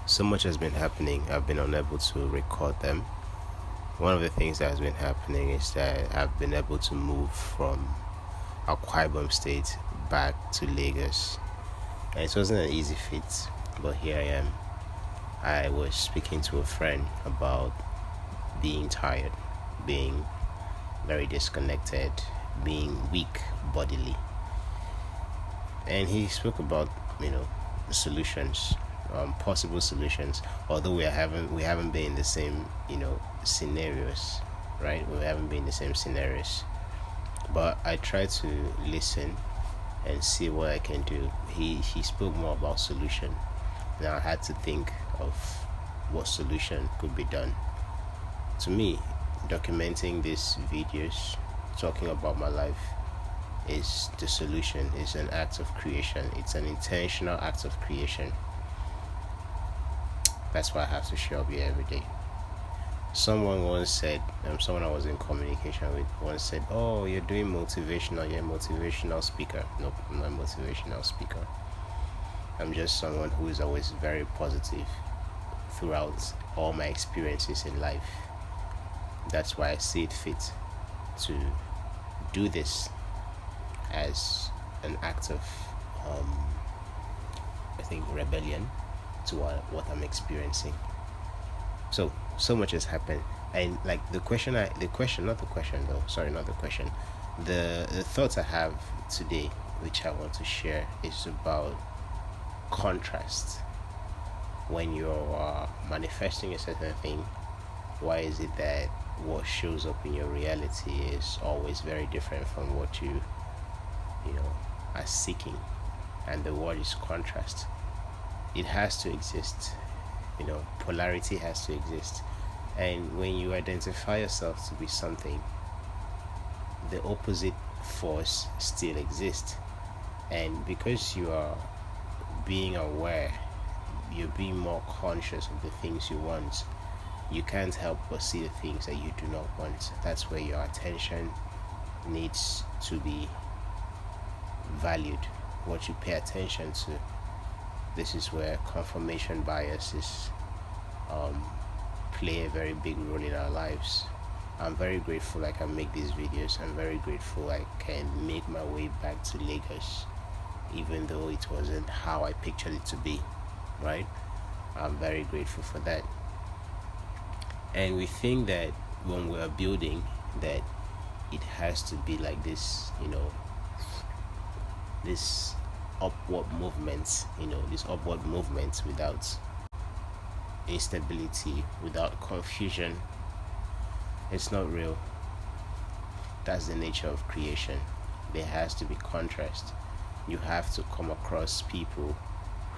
So much has been happening. I've been unable to record them. One of the things that has been happening is that I've been able to move from Akwa Ibom State back to Lagos. And it wasn't an easy feat, but here I am. I was speaking to a friend about being tired, being very disconnected, being weak bodily. And he spoke about, solutions, possible solutions. Although we haven't been in the same, scenarios, right? We haven't been in the same scenarios. But I try to listen and see what I can do. He spoke more about solution. Now I had to think of what solution could be done. To me, documenting these videos, talking about my life, is the solution. It's an act of creation. It's an intentional act of creation. That's why I have to show up here every day. Someone once said, someone I was in communication with once said, "Oh, you're doing motivational. You're a motivational speaker." Nope, I'm not a motivational speaker. I'm just someone who is always very positive throughout all my experiences in life. That's why I see it fit to do this as an act of, rebellion to what I'm experiencing. So much has happened, and like the thoughts I have today, which I want to share, is about contrast. When you're manifesting a certain thing, why is it that what shows up in your reality is always very different from what you are seeking? And the word is contrast. It has to exist. Polarity has to exist. And when you identify yourself to be something, the opposite force still exists. And because you are being aware, you're being more conscious of the things you want, you can't help but see the things that you do not want. That's where your attention needs to be valued, what you pay attention to. This is where confirmation biases play a very big role in our lives. I'm very grateful I can make these videos. I'm very grateful I can make my way back to Lagos, even though it wasn't how I pictured it to be, right? I'm very grateful for that. And we think that when we are building, that it has to be like this, this upward movement, without instability, without confusion. It's not real. That's the nature of creation. There has to be contrast. You have to come across people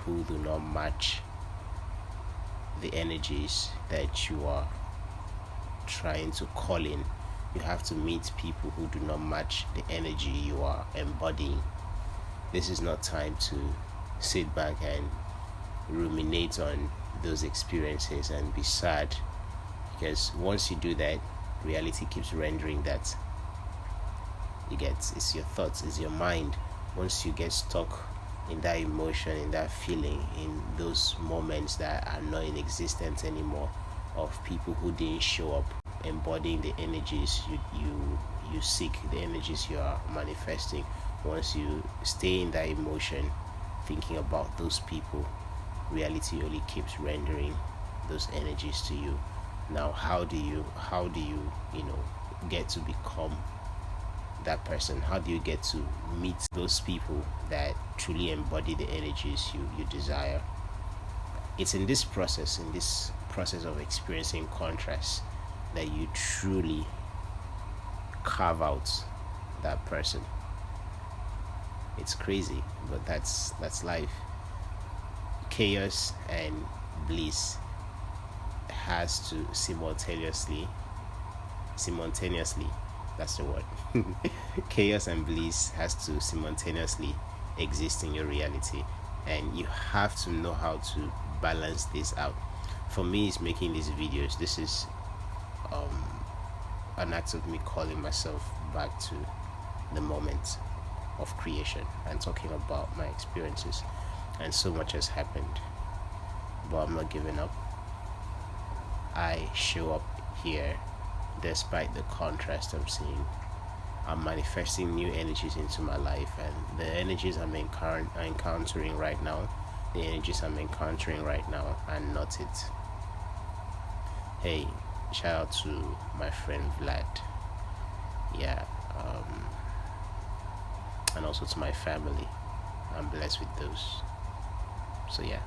who do not match the energies that you are trying to call in. You have to meet people who do not match the energy you are embodying. This is not time to sit back and ruminate on those experiences and be sad, because once you do that, reality keeps rendering that. It's your thoughts, it's your mind. Once you get stuck in that emotion, in that feeling, in those moments that are not in existence anymore, of people who didn't show up embodying the energies you seek, the energies you are manifesting. Once you stay in that emotion, thinking about those people, reality only keeps rendering those energies to you. Now, how do you get to become that person? How do you get to meet those people that truly embody the energies you desire? It's in this process of experiencing contrast, that you truly carve out that person. It's crazy, but that's life. Chaos and bliss has to simultaneously, that's the word. Chaos and bliss has to simultaneously exist in your reality, and you have to know how to balance this out. For me, it's making these videos. This is an act of me calling myself back to the moment of creation and talking about my experiences. And so much has happened. but I'm not giving up. I show up here despite the contrast I'm seeing. I'm manifesting new energies into my life, and the energies I'm encountering right now, the energies I'm encountering right now are not it. Hey, shout out to my friend Vlad. Yeah, and also to my family. I'm blessed with those. So, yeah.